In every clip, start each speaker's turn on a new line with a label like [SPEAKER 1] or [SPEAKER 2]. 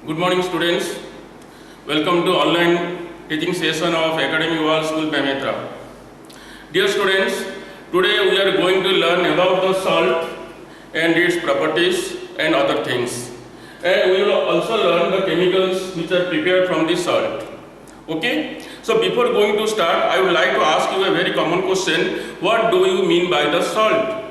[SPEAKER 1] Good morning, students. Welcome to online teaching session of Academy World School Pametra. Dear students, today we are going to learn about the salt and its properties and other things. And we will also learn the chemicals which are prepared from the salt. Okay? So before going to start, I would like to ask you a very common question. What do you mean by the salt?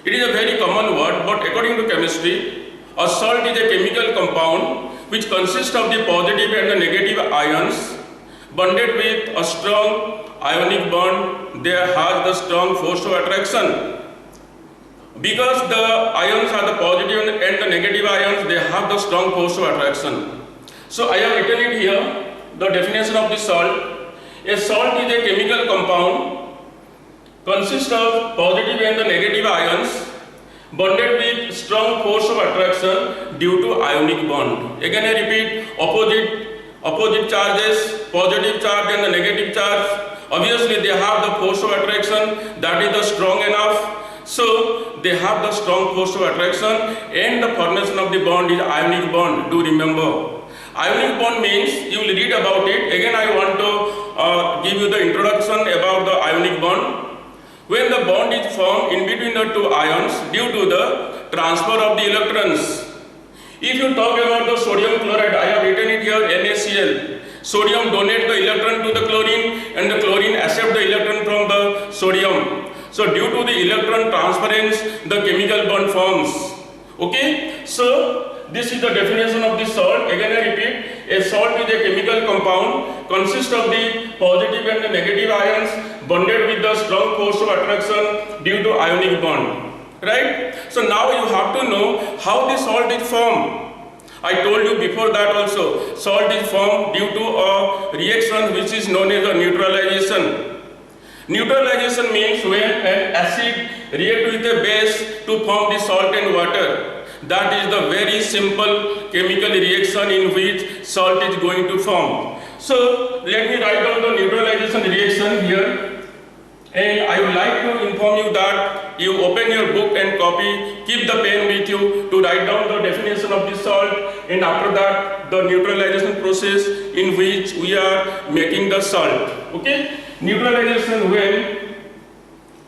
[SPEAKER 1] It is a very common word, but according to chemistry, a salt is a chemical compound which consists of the positive and the negative ions bonded with a strong ionic bond. There has the strong force of attraction. Because the ions are the positive and the negative ions, they have the strong force of attraction. So I have written it here, the definition of the salt. A salt is a chemical compound consists of positive and the negative ions bonded with strong force of attraction due to ionic bond. Again I repeat, opposite charges, positive charge and the negative charge, obviously they have the force of attraction that is the strong enough. So they have the strong force of attraction, and the formation of the bond is ionic bond. Do remember, ionic bond means you will read about it. Again I want to give you the introduction about the ionic bond. When the bond is formed in between the two ions due to the transfer of the electrons. If you talk about the sodium chloride, I have written it here, NaCl. Sodium donates the electron to the chlorine and the chlorine accepts the electron from the sodium. So due to the electron transference, the chemical bond forms. Okay, so this is the definition of the salt. Again I repeat, a salt is a chemical compound consists of the positive and the negative ions bonded with the strong force of attraction due to ionic bond. Right? So now you have to know how the salt is formed. I told you before that also, salt is formed due to a reaction which is known as a neutralization. Neutralization means when an acid reacts with a base to form the salt and water. That is the very simple chemical reaction in which salt is going to form. So let me write down the neutralization reaction here. And I would like to inform you that you open your book and copy, keep the pen with you to write down the definition of the salt, and after that the neutralization process in which we are making the salt. Okay? Neutralization when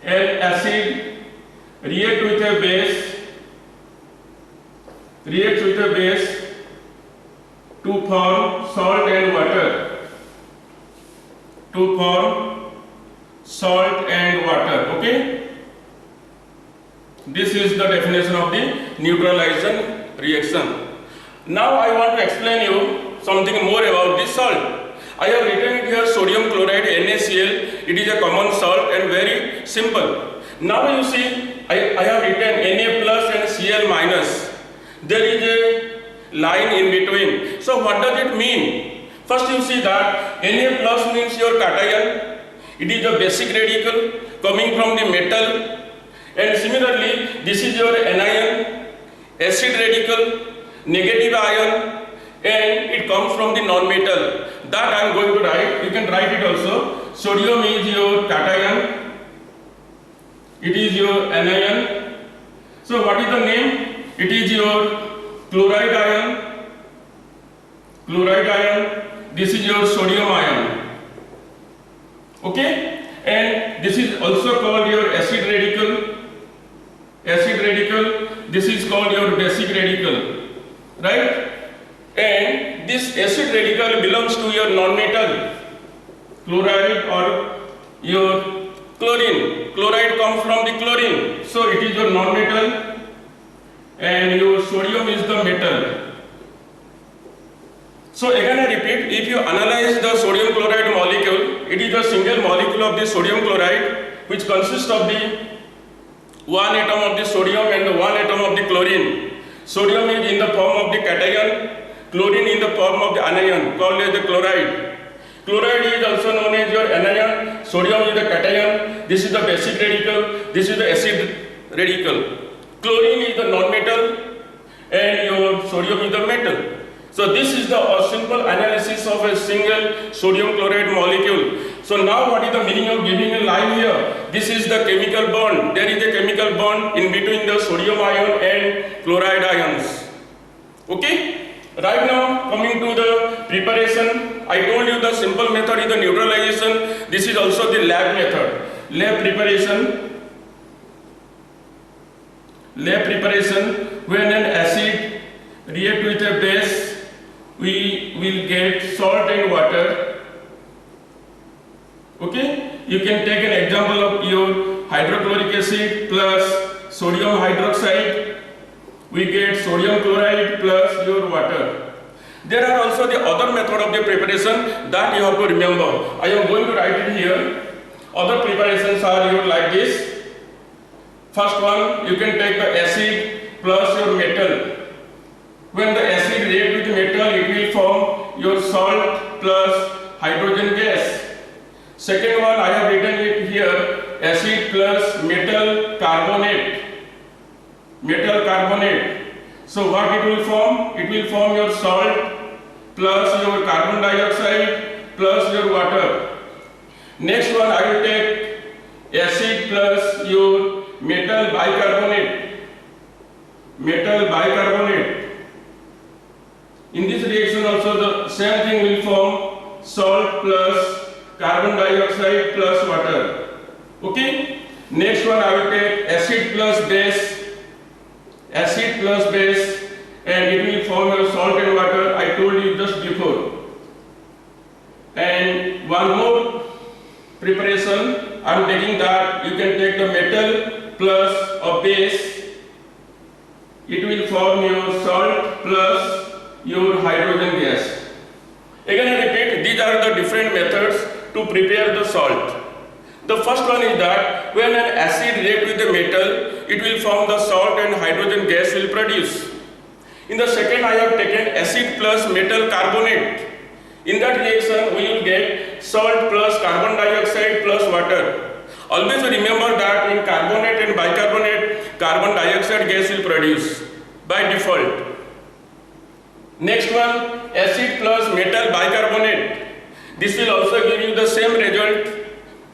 [SPEAKER 1] an acid reacts with a base to form salt and water. Okay? This is the definition of the neutralization reaction. Now I want to explain you something more about this salt. I have written it here, sodium chloride, NaCl. It is a common salt and very simple. Now you see, I have written Na plus and Cl minus. There is a line in between. So what does it mean? First you see that Na plus means your cation. It is a basic radical coming from the metal, and similarly this is your anion, acid radical, negative ion, and it comes from the non-metal. That I am going to write. You can write it also. Sodium is your cation, it is your anion. So what is the name? It is your chloride ion. This is your sodium ion. Okay, and this is also called your acid radical. This is called your basic radical, right? And this acid radical belongs to your non-metal, chloride or your chlorine. Chloride comes from the chlorine, so it is your non-metal, and your sodium is the metal. So again I repeat, if you analyze the sodium chloride molecule, it is a single molecule of the sodium chloride which consists of the one atom of the sodium and the one atom of the chlorine. Sodium is in the form of the cation, chlorine in the form of the anion called as the chloride. Chloride is also known as your anion, sodium is the cation, this is the basic radical, this is the acid radical. Chlorine is the non-metal and your sodium is the metal. So this is the simple analysis of a single sodium chloride molecule. So now what is the meaning of giving a line here? This is the chemical bond. There is a chemical bond in between the sodium ion and chloride ions. Okay? Right now, coming to the preparation, I told you the simple method is the neutralization. This is also the lab method. Lab preparation, when an acid react with a base, we will get salt and water. Okay, you can take an example of your hydrochloric acid plus sodium hydroxide. We get sodium chloride plus your water. There are also the other method of the preparation that you have to remember. I am going to write it here. Other preparations are your like this. First one, you can take the acid plus your metal. When the acid react with metal, it will form your salt plus hydrogen gas. Second one, I have written it here, acid plus metal carbonate. Metal carbonate. So what it will form? It will form your salt plus your carbon dioxide plus your water. Next one, I will take acid plus your metal bicarbonate. Metal bicarbonate. In this reaction also the same thing will form salt plus carbon dioxide plus water. Okay. Next one, I will take acid plus base. Acid plus base, and it will form your salt and water. I told you just before. And one more preparation, I am taking that you can take the metal plus a base. It will form your salt plus your hydrogen gas. Again I repeat, these are the different methods to prepare the salt. The first one is that when an acid reacts with the metal, it will form the salt and hydrogen gas will produce. In the second, I have taken acid plus metal carbonate. In that reaction, we will get salt plus carbon dioxide plus water. Always remember that in carbonate and bicarbonate, carbon dioxide gas will produce by default. Next one, acid plus metal bicarbonate. This will also give you the same result.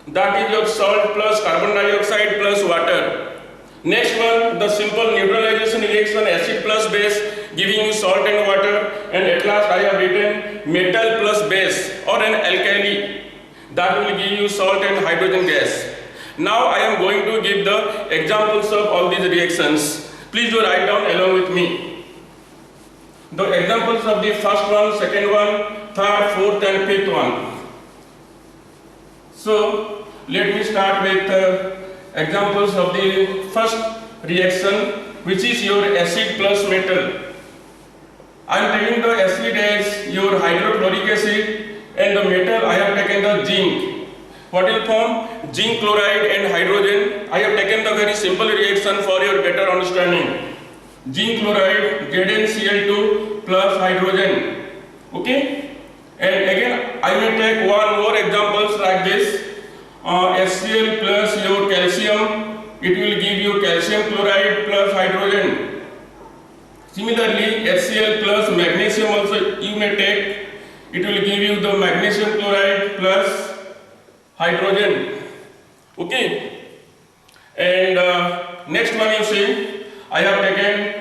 [SPEAKER 1] That is your salt plus carbon dioxide plus water. Next one, the simple neutralization reaction, acid plus base, giving you salt and water. And at last I have written metal plus base or an alkali. That will give you salt and hydrogen gas. Now I am going to give the examples of all these reactions. Please do write down along with me. The examples of the first one, second one, third, fourth and fifth one. So let me start with examples of the first reaction, which is your acid plus metal. I am taking the acid as your hydrochloric acid and the metal I have taken the zinc. What will form? Zinc chloride and hydrogen. I have taken the very simple reaction for your better understanding. Zinc chloride, ZnCl2 plus hydrogen. Okay? And again, I will take one more examples like this. HCl plus your calcium, it will give you calcium chloride plus hydrogen. Similarly, HCl plus magnesium also you may take, it will give you the magnesium chloride plus hydrogen. Okay? And next one you see, I have taken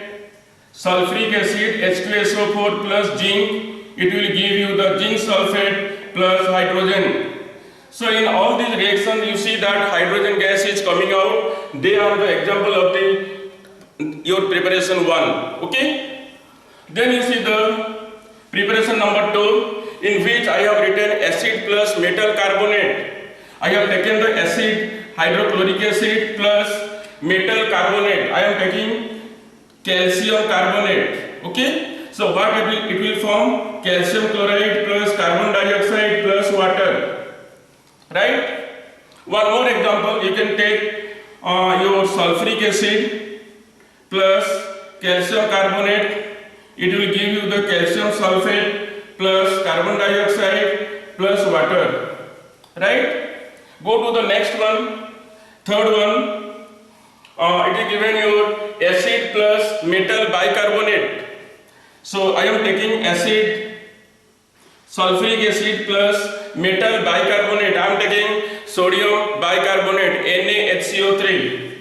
[SPEAKER 1] sulfuric acid H2SO4 plus zinc. It will give you the zinc sulfate plus hydrogen. So in all these reactions you see that hydrogen gas is coming out. They are the example of your preparation 1. Okay? Then you see the preparation number 2, in which I have written acid plus metal carbonate. I have taken the acid hydrochloric acid plus metal carbonate. I am taking calcium carbonate. Okay? So what it will form? Calcium chloride plus carbon dioxide plus water. Right? One more example, you can take your sulfuric acid plus calcium carbonate. It will give you the calcium sulfate plus carbon dioxide plus water. Right? Go to the next one, third one. It is given your acid plus metal bicarbonate. So I am taking acid, sulfuric acid plus metal bicarbonate. I am taking sodium bicarbonate, NaHCO3.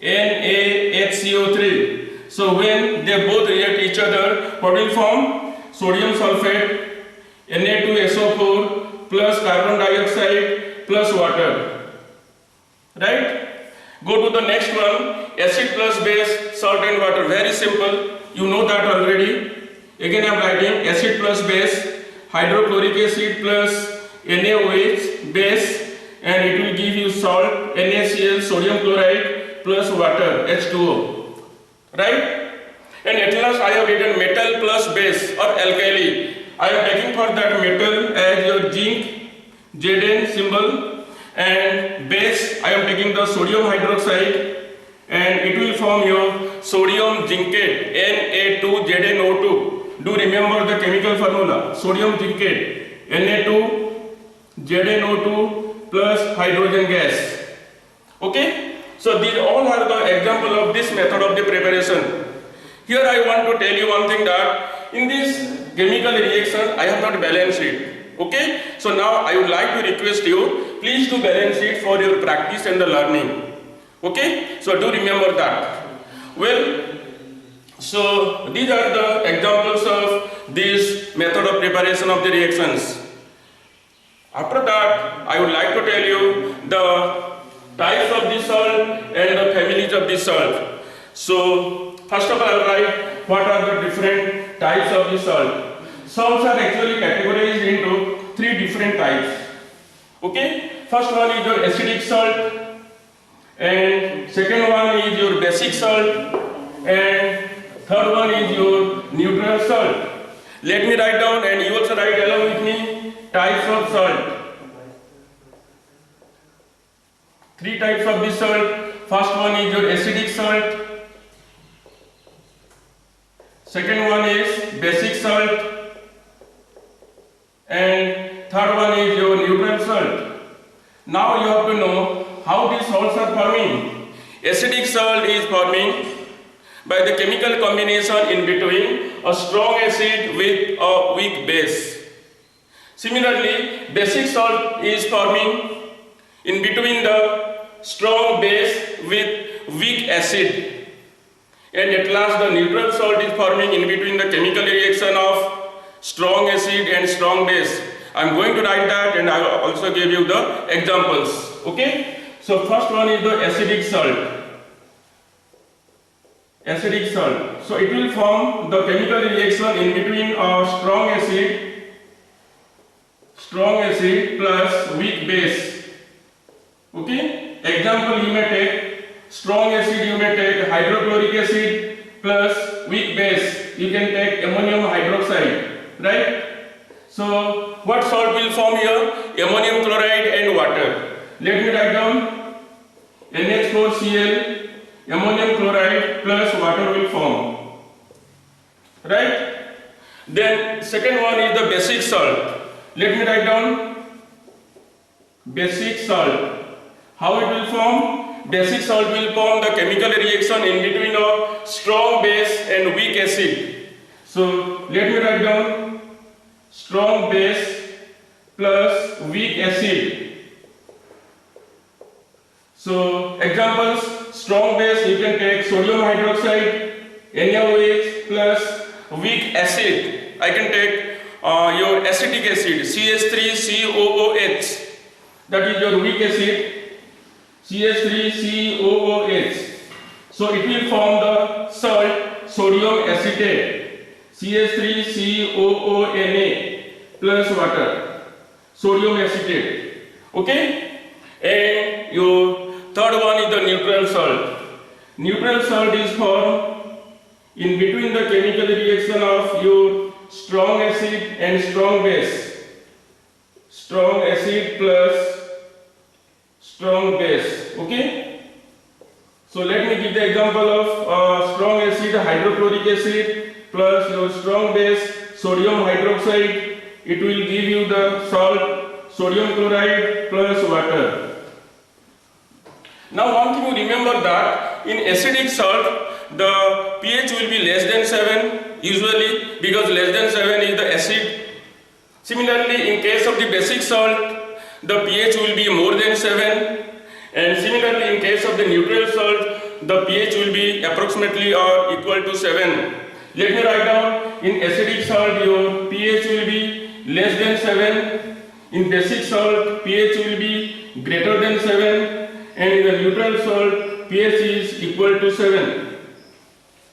[SPEAKER 1] NaHCO3. So when they both react each other, what will form? Sodium sulfate, Na2SO4 plus carbon dioxide plus water. Right? Go to the next one, acid plus base, salt and water. Very simple. You know that already. Again I am writing acid plus base, hydrochloric acid plus NaOH base, and it will give you salt, NaCl, sodium chloride plus water, H2O. Right? And at last I have written metal plus base or alkali. I am taking for that metal as your zinc, Zn symbol, and base I am taking the sodium hydroxide, and it will form your sodium zincate, Na2ZnO2. Do remember the chemical formula, sodium zincate, Na2ZnO2 plus hydrogen gas. Okay, so these all are the example of this method of the preparation. Here I want to tell you one thing, that in this chemical reaction I have not balanced it. Okay, so now I would like to request you, please do balance it for your practice and the learning. Okay, so do remember that. Well, so these are the examples of this method of preparation of the reactions. After that, I would like to tell you the types of the salt and the families of the salt. So first of all, I will write what are the different types of the salt. Salts are actually categorized into three different types. Okay, first one is your acidic salt, and second one is your basic salt, and third one is your neutral salt. Let me write down, and you also write along with me, types of salt. Three types of the salt. First one is your acidic salt, second one is basic salt, and third one is your neutral salt. Now you have to know how these salts are forming. Acidic salt is forming by the chemical combination in between a strong acid with a weak base. Similarly, basic salt is forming in between the strong base with weak acid. And at last the neutral salt is forming in between the chemical reaction of strong acid and strong base. I am going to write that, and I will also give you the examples. Okay? So first one is the acidic salt. Acidic salt. So it will form the chemical reaction in between a strong acid plus weak base. Okay? Example, you may take strong acid, you may take hydrochloric acid plus weak base. You can take ammonium hydroxide, right? So what salt will form here? Ammonium chloride and water. Let me write down NH4Cl, ammonium chloride plus water will form, right? Then second one is the basic salt. Let me write down basic salt. How it will form? Basic salt will form the chemical reaction in between a strong base and weak acid. So let me write down strong base plus weak acid. So examples, strong base you can take sodium hydroxide, NaOH plus weak acid. I can take your acetic acid, CH3COOH. That is your weak acid, CH3COOH. So it will form the salt sodium acetate, CH3COONA plus water, sodium acetate. Okay? And your third one is the neutral salt. Neutral salt is formed in between the chemical reaction of your strong acid and strong base. Strong acid plus strong base. Okay? So let me give the example of strong acid, hydrochloric acid plus your strong base, sodium hydroxide. It will give you the salt sodium chloride plus water. Now one thing you remember, that in acidic salt the pH will be less than 7 usually, because less than 7 is the acid. Similarly, in case of the basic salt the pH will be more than 7, and similarly in case of the neutral salt the pH will be approximately or equal to 7. Let me write down, in acidic salt your pH will be less than 7, in basic salt pH will be greater than 7, and in the neutral salt pH is equal to 7.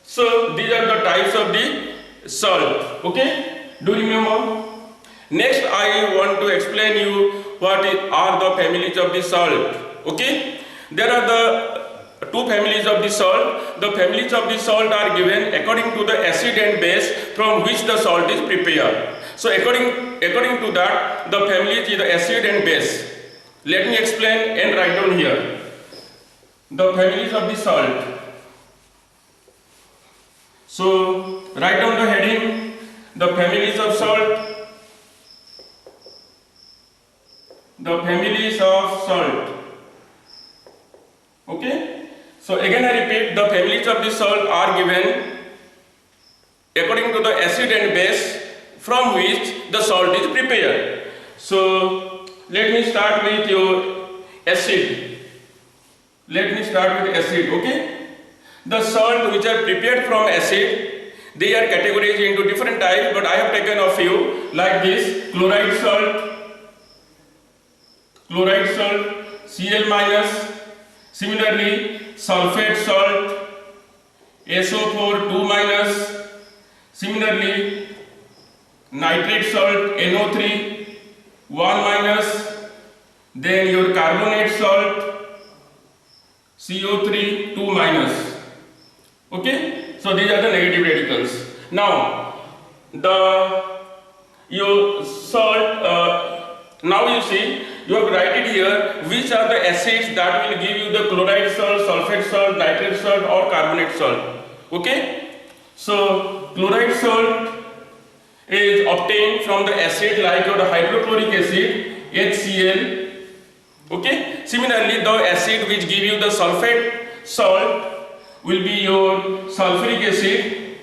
[SPEAKER 1] So these are the types of the salt. Okay, do you remember? Next I want to explain you what are the families of the salt. Okay, there are the two families of the salt. The families of the salt are given according to the acid and base from which the salt is prepared. So according to that, the families is the acid and base. Let me explain and write down here the families of the salt. So write down the heading, the families of salt. The families of salt. Okay, so again I repeat, the families of the salt are given according to the acid and base from which the salt is prepared. So let me start with your acid. Let me start with acid. Okay, the salt which are prepared from acid, they are categorized into different types, but I have taken a few like this: chloride salt, Cl minus, similarly sulfate salt, SO4 2 minus, similarly nitrate salt NO3 1 minus, then your carbonate salt CO3 2 minus. Okay, so these are the negative radicals. Now your salt, now you see, you have write it here which are the acids that will give you the chloride salt, sulfate salt, nitrate salt or carbonate salt. Okay, so chloride salt is obtained from the acid like your hydrochloric acid HCl. Okay, similarly the acid which give you the sulfate salt will be your sulfuric acid.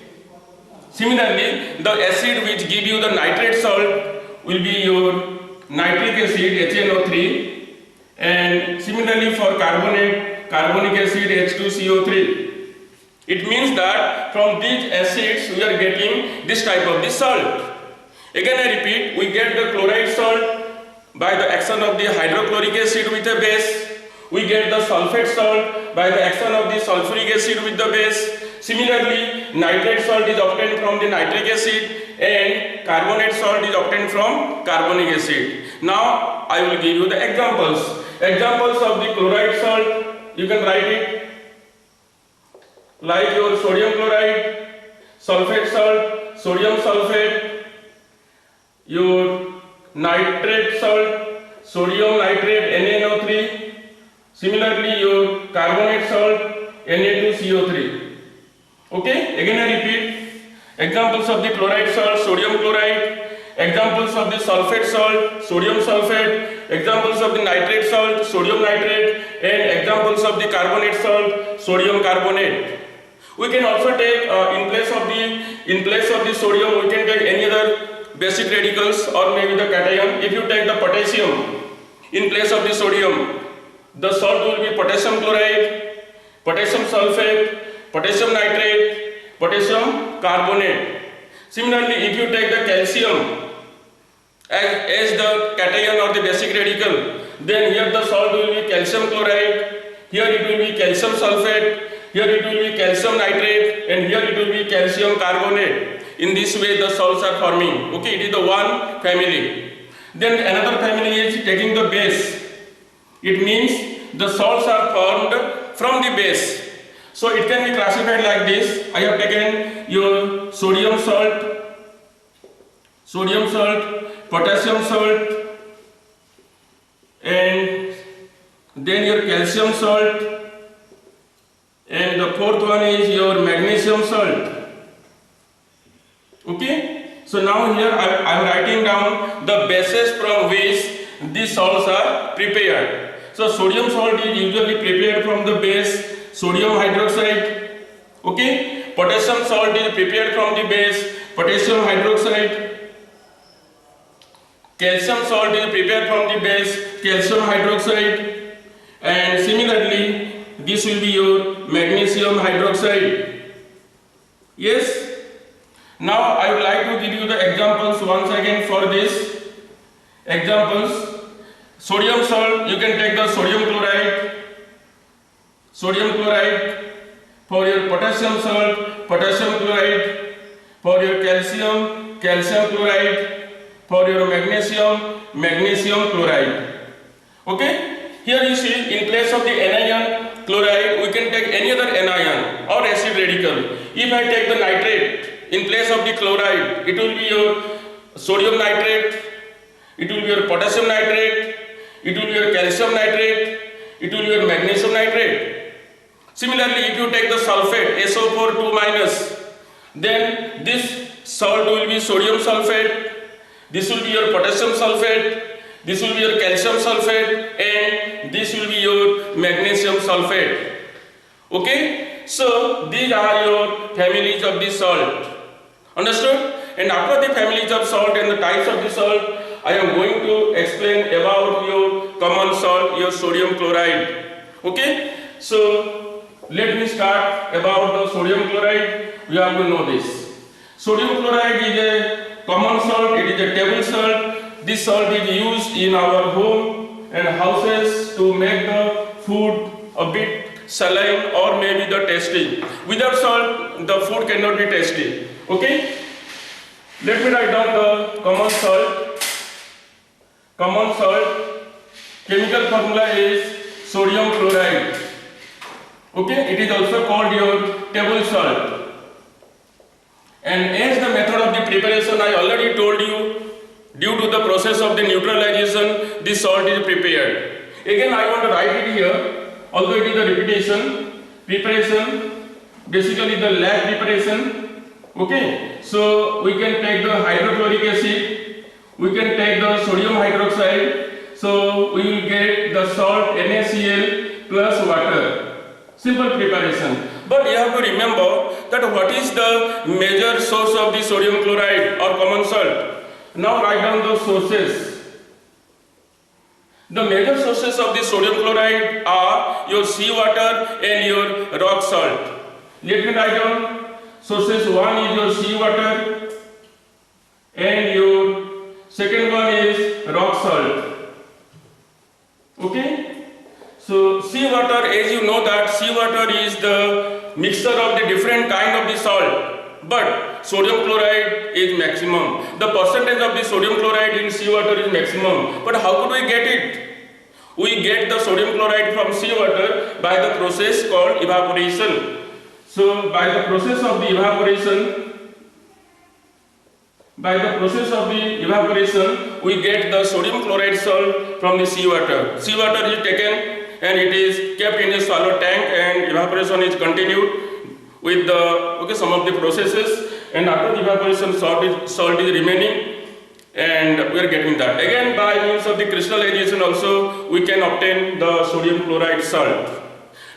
[SPEAKER 1] Similarly the acid which give you the nitrate salt will be your nitric acid HNO3, and similarly for carbonate, carbonic acid H2CO3. It means that from these acids we are getting this type of the salt. Again I repeat, we get the chloride salt by the action of the hydrochloric acid with the base. We get the sulfate salt by the action of the sulfuric acid with the base. Similarly, nitrate salt is obtained from the nitric acid and carbonate salt is obtained from carbonic acid. Now I will give you the examples. Examples of the chloride salt, you can write it like your sodium chloride, sulfate salt, sodium sulfate, your nitrate salt, sodium nitrate NaNO3, similarly your carbonate salt Na2CO3. Okay, again I repeat, examples of the chloride salt, sodium chloride, examples of the sulfate salt, sodium sulfate, examples of the nitrate salt, sodium nitrate, and examples of the carbonate salt, sodium carbonate. We can also take in place of the sodium we can take any other basic radicals or maybe the cation. If you take the potassium in place of the sodium, the salt will be potassium chloride, potassium sulfate, potassium nitrate, potassium carbonate. Similarly, if you take the calcium as the cation or the basic radical, then here the salt will be calcium chloride, here it will be calcium sulfate, here it will be calcium nitrate, and here it will be calcium carbonate. In this way the salts are forming. Okay, it is the one family. Then another family is taking the base. It means the salts are formed from the base. So it can be classified like this. I have taken your sodium salt, potassium salt, and then your calcium salt, and the fourth one is your magnesium salt. Okay, so now here I am writing down the bases from which these salts are prepared. So sodium salt is usually prepared from the base sodium hydroxide. Okay, potassium salt is prepared from the base potassium hydroxide. Calcium salt is prepared from the base calcium hydroxide, and similarly this will be your magnesium hydroxide. Yes. Now I would like to give you the examples once again for this. Examples. Sodium salt, you can take the sodium chloride. Sodium chloride. For your potassium salt, potassium chloride. For your calcium, calcium chloride. For your magnesium, magnesium chloride. Okay? Here you see, in place of the anion chloride, we can take any other anion or acid radical. If I take the nitrate in place of the chloride, it will be your sodium nitrate, it will be your potassium nitrate, it will be your calcium nitrate, it will be your magnesium nitrate. Similarly, if you take the sulfate, SO4 2-, then this salt will be sodium sulfate, this will be your potassium sulfate, this will be your calcium sulfate, and this will be your magnesium sulfate. Okay? So these are your families of the salt. Understood? And after the families of salt and the types of the salt, I am going to explain about your common salt, your sodium chloride. Okay? So let me start about the sodium chloride. We have to know this. Sodium chloride is a common salt, it is a table salt. This salt is used in our home and houses to make the food a bit saline or maybe the tasty. Without salt, the food cannot be tasty. Okay? Let me write down the common salt. Common salt, chemical formula is sodium chloride. Okay? It is also called your table salt. And as the method of the preparation, I already told you, due to the process of the neutralization, this salt is prepared. Again, I want to write it here, although it is a repetition. Preparation, basically the lab preparation. Okay, so we can take the hydrochloric acid, we can take the sodium hydroxide, so we will get the salt NaCl plus water. Simple preparation. But you have to remember that what is the major source of the sodium chloride or common salt? Now write down the sources. The major sources of the sodium chloride are your seawater and your rock salt. Let me write down sources. One is your seawater and your second one is rock salt. Okay? So seawater, as you know that seawater is the mixture of the different kind of the salt. But sodium chloride is maximum. The percentage of the sodium chloride in seawater is maximum. But how could we get it? We get the sodium chloride from seawater by the process called evaporation. So by the process of the evaporation, we get the sodium chloride salt from the seawater. Seawater is taken and it is kept in a shallow tank and evaporation is continued with the some of the processes, and after the evaporation salt is remaining and we are getting that. Again, by means of the crystallization also we can obtain the sodium chloride salt.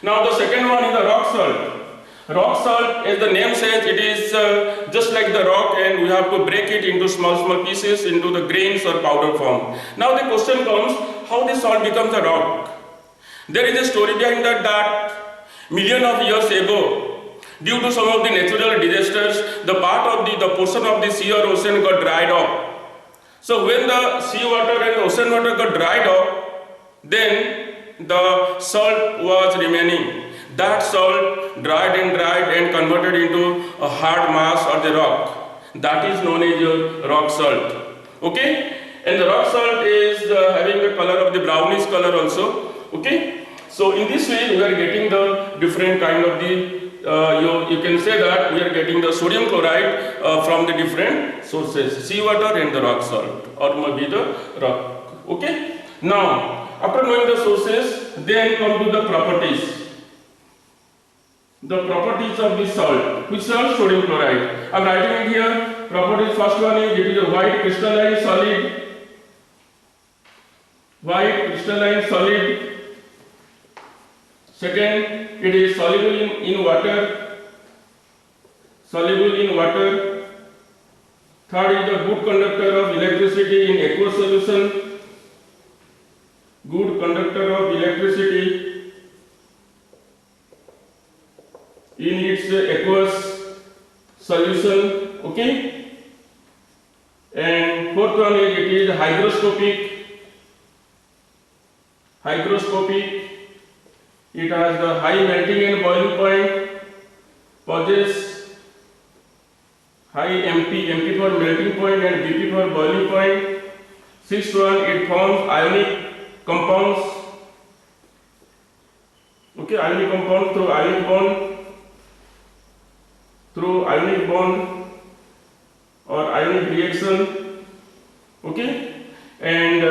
[SPEAKER 1] Now the second one is the rock salt. Rock salt, as the name says, it is just like the rock and we have to break it into small pieces into the grains or powder form. Now the question comes, how the salt becomes a rock? There is a story behind that million of years ago, due to some of the natural disasters, the portion of the sea or ocean got dried up. So when the sea water and the ocean water got dried up, then the salt was remaining. That salt dried and converted into a hard mass or the rock. That is known as your rock salt. Okay? And the rock salt is having the color of the brownish color also. Okay? So in this way we are getting the different kind of the you can say that we are getting the sodium chloride from the different sources, seawater and the rock salt, or maybe the rock. Okay? Now, after knowing the sources, then come to the properties. The properties of the salt. Which salt? Sodium chloride. I am writing it here. Properties, first one is it is a white crystalline solid. White crystalline solid. Second, it is soluble in water. Soluble in water. Third is the good conductor of electricity in aqueous solution. Good conductor of electricity in its aqueous solution. Okay. And fourth one is it is hygroscopic. Hygroscopic. It has the high melting and boiling point. Possess high MP for melting point and BP for boiling point. Sixth one, it forms ionic compounds. Okay, ionic compound through ionic bond or ionic reaction. Okay, and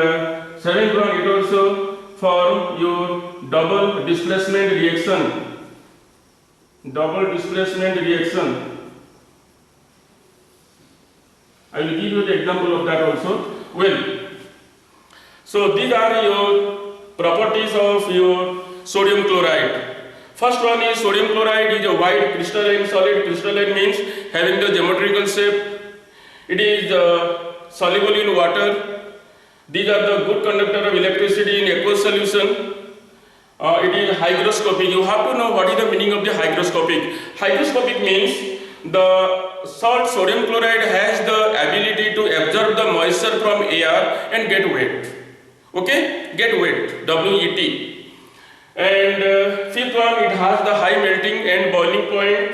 [SPEAKER 1] seventh one, it also form your double displacement reaction. Double displacement reaction. I will give you the example of that also. Well, so these are your properties of your sodium chloride. First one is sodium chloride is a white crystalline solid. Crystalline means having the geometrical shape. It is soluble in water. These are the good conductor of electricity in aqueous solution. It is hygroscopic. You have to know what is the meaning of the hygroscopic. Hygroscopic means the salt sodium chloride has the ability to absorb the moisture from air and get wet. Okay, get wet, WET. And fifth one, it has the high melting and boiling point.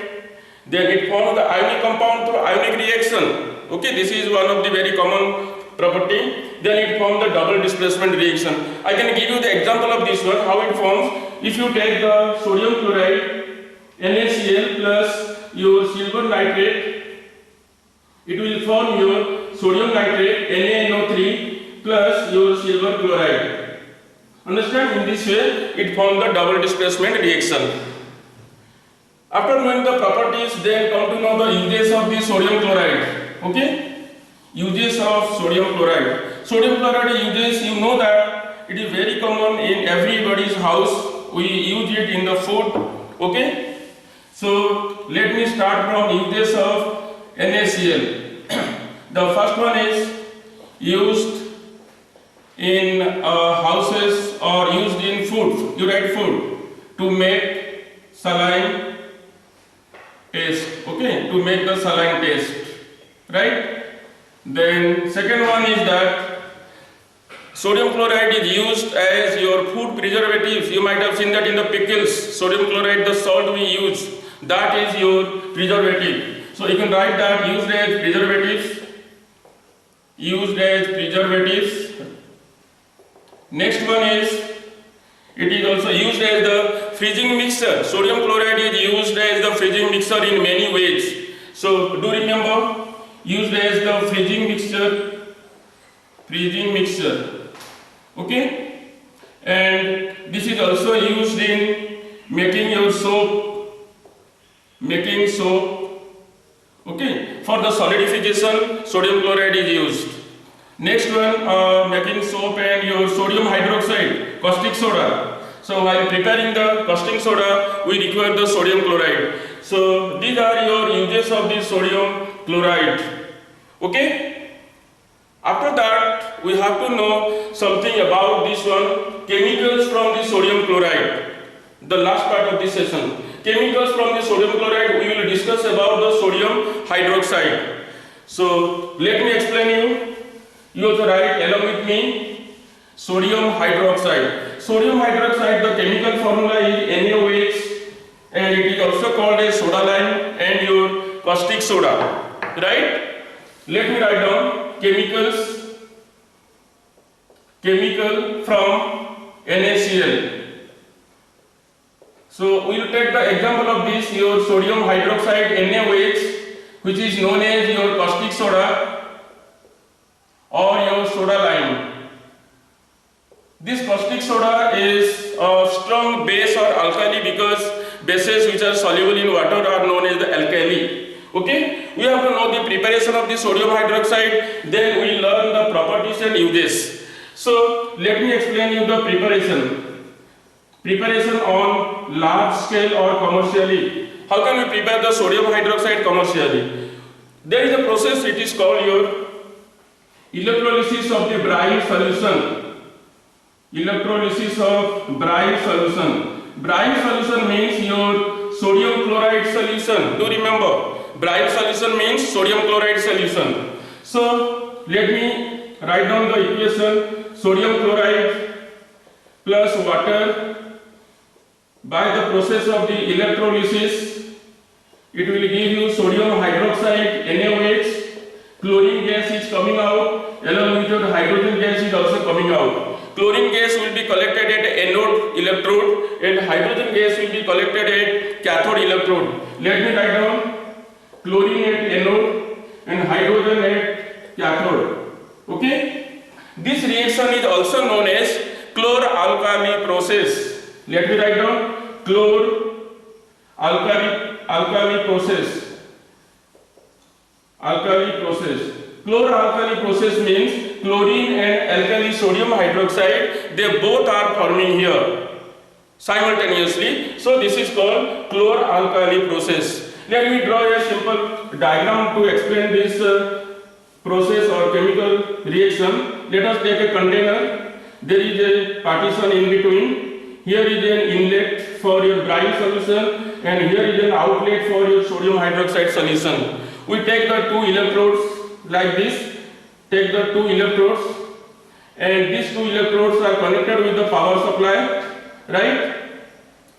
[SPEAKER 1] Then it forms the ionic compound through ionic reaction. Okay, this is one of the very common property. Then it forms the double displacement reaction. I can give you the example of this one, how it forms. If you take the sodium chloride, NaCl plus your silver nitrate, it will form your sodium nitrate, NaNO3 plus your silver chloride. Understand? In this way, it forms the double displacement reaction. After knowing the properties, then come to know the uses of the sodium chloride. Okay? Uses of sodium chloride. Sodium chloride uses, you know that it is very common in everybody's house. We use it in the food. Okay? So let me start from uses of NaCl. The first one is used in houses or used in food. You write food to make saline paste. Okay, to make the saline paste. Right? Then second one is that sodium chloride is used as your food preservative. You might have seen that in the pickles. Sodium chloride, the salt we use, that is your preservative. So you can write that used as preservatives. Used as preservatives. Next one is, it is also used as the freezing mixture. Sodium chloride is used as the freezing mixture in many ways. So do remember, used as the freezing mixture. Freezing mixture. Okay? And this is also used in making your soap. Making soap. Okay? For the solidification, sodium chloride is used. Next one, making soap and your sodium hydroxide, caustic soda. So while preparing the caustic soda, we require the sodium chloride. So these are your uses of the sodium chloride. Okay? After that, we have to know something about this one, chemicals from the sodium chloride. The last part of this session. Chemicals from the sodium chloride, we will discuss about the sodium hydroxide. So let me explain you. You also write along with me, sodium hydroxide. Sodium hydroxide, the chemical formula is NaOH, and it is also called as soda lime and your caustic soda. Right? Let me write down chemicals. Chemical from NaCl. So we will take the example of this, your sodium hydroxide NaOH, which is known as your caustic soda or your soda lime. This caustic soda is a strong base or alkali because bases which are soluble in water are known as the alkali. Okay? We have to know the preparation of the sodium hydroxide, then we learn the properties and uses. So let me explain you the preparation. Preparation on large scale or commercially. How can we prepare the sodium hydroxide commercially? There is a process, it is called your electrolysis of the brine solution. Electrolysis of brine solution. Brine solution means your sodium chloride solution. Do remember, brine solution means sodium chloride solution. So let me write down the equation. Sodium chloride plus water by the process of the electrolysis, it will give you sodium hydroxide NaOH. Chlorine gas is coming out, along with your hydrogen gas is also coming out. Chlorine gas will be collected at anode electrode and hydrogen gas will be collected at cathode electrode. Let me write down chlorine at anode and hydrogen at cathode. Okay? This reaction is also known as chlor-alkali process. Let me write down chlor-alkali process. Alkali process. Chlor-alkali process means chlorine and alkali sodium hydroxide, they both are forming here simultaneously. So this is called chlor-alkali process. Let me draw a simple diagram to explain this process or chemical reaction. Let us take a container. There is a partition in between. Here is an inlet for your brine solution and here is an outlet for your sodium hydroxide solution. We take the two electrodes like this, take the two electrodes and these two electrodes are connected with the power supply, right?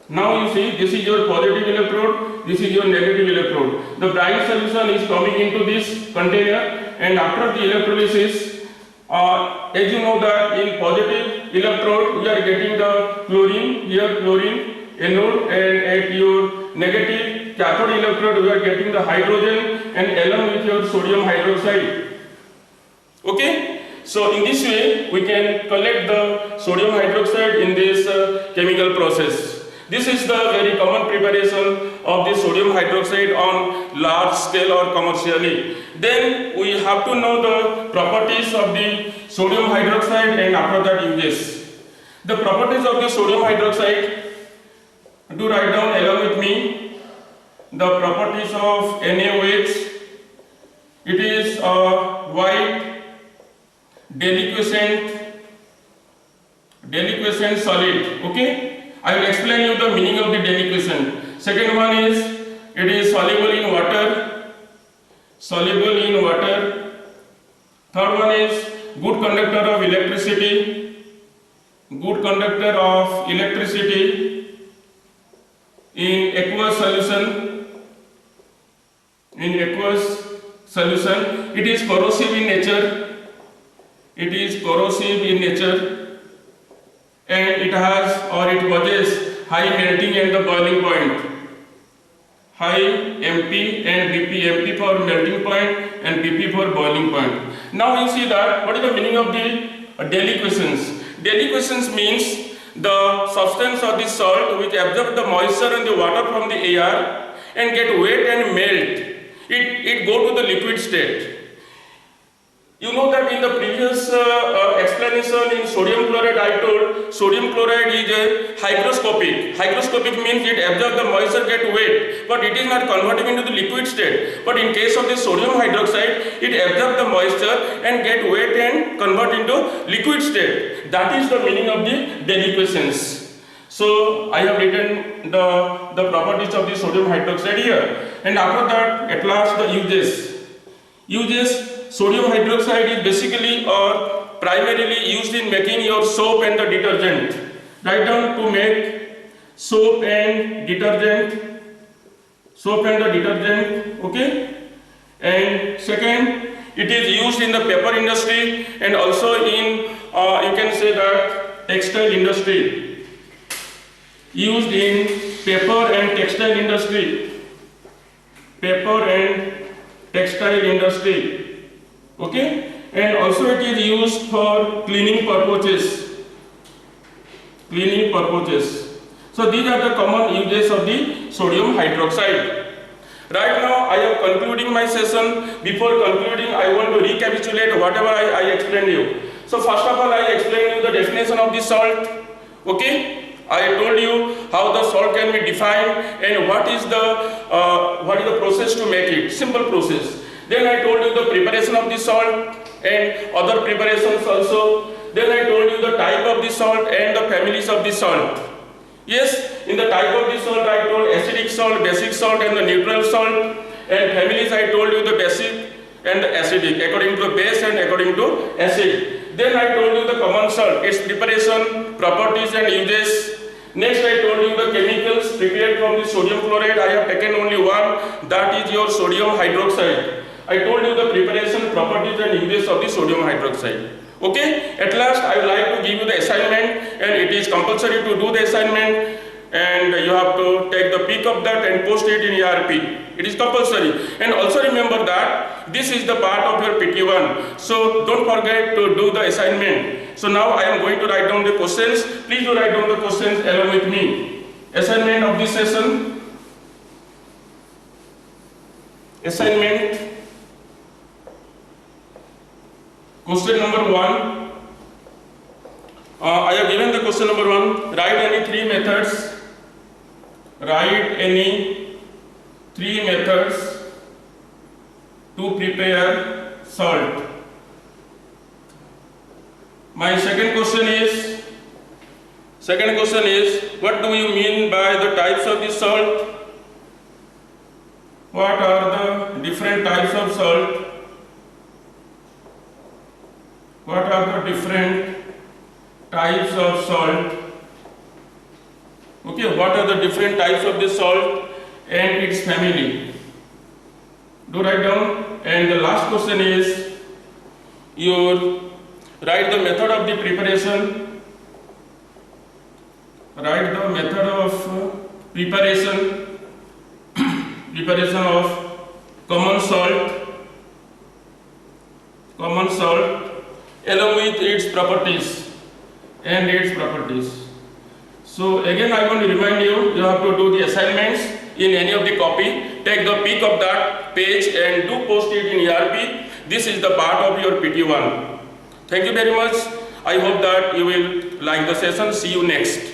[SPEAKER 1] Now you see, this is your positive electrode, this is your negative electrode. The brine solution is coming into this container and after the electrolysis, as you know that in positive electrode we are getting the chlorine, here chlorine, anode, and at your negative cathode electrode we are getting the hydrogen and along with your sodium hydroxide. Okay? So in this way we can collect the sodium hydroxide in this chemical process. This is the very common preparation of the sodium hydroxide on large scale or commercially. Then we have to know the properties of the sodium hydroxide and after that uses. The properties of the sodium hydroxide, do write down along with me. The properties of NaOH, it is a white deliquescent solid. Okay, I will explain you the meaning of the deliquescent. Second one is it is soluble in water. Third one is good conductor of electricity. In aqueous solution, it is corrosive in nature. And it has or it possesses high melting and the boiling point. High MP and BP. MP for melting point and BP for boiling point. Now you see that what is the meaning of the deliquescence? Deliquescence means the substance of the salt which absorb the moisture and the water from the air and get wet and melt. It go to the liquid state. You know that in the previous explanation in sodium chloride I told sodium chloride is a hygroscopic. Hygroscopic means it absorbs the moisture, get wet, but it is not converting into the liquid state. But in case of the sodium hydroxide, it absorbs the moisture and get wet and convert into liquid state. That is the meaning of the deliquescence. So I have written the properties of the sodium hydroxide here. And after that, at last the uses. Sodium hydroxide is basically or primarily used in making your soap and the detergent. Write down to make soap and detergent. Okay? And second, it is used in the paper industry and also in you can say that textile industry. Used in paper and textile industry. Okay, and also it is used for cleaning purposes. So these are the common uses of the sodium hydroxide. Right now I am concluding my session. Before concluding, I want to recapitulate whatever I explained you. So first of all, I explained you the definition of the salt. Okay, I told you how the salt can be defined and what is the process to make it. Simple process. Then I told you the preparation of the salt and other preparations also. Then I told you the type of the salt and the families of the salt. Yes, in the type of the salt I told acidic salt, basic salt and the neutral salt, and families I told you the basic and the acidic according to the base and according to acid. Then I told you the common salt, its preparation, properties and uses. Next I told you the chemicals prepared from the sodium chloride. I have taken only one, that is your sodium hydroxide. I told you the preparation, properties and uses of the sodium hydroxide. Okay, at last I would like to give you the assignment, and it is compulsory to do the assignment, and you have to take the pic of that and post it in ERP. It is compulsory. And also remember that this is the part of your PT1, so don't forget to do the assignment. So now I am going to write down the questions. Please do write down the questions along with me. Assignment of this session. Assignment. Question number 1. I have given the question number 1. Write any 3 methods. Write any 3 methods to prepare salt. My second question is, what do you mean by the types of the salt? What are the different types of salt? What are the different types of salt? Okay, what are the different types of the salt and its family? Do write down. And the last question is, you write the method of the preparation. Write the method of preparation of common salt along with its properties and its properties. So again I want to remind you, you have to do the assignments in any of the copy. Take the pic of that page and do post it in ERP. This is the part of your PT1. Thank you very much. I hope that you will like the session. See you next.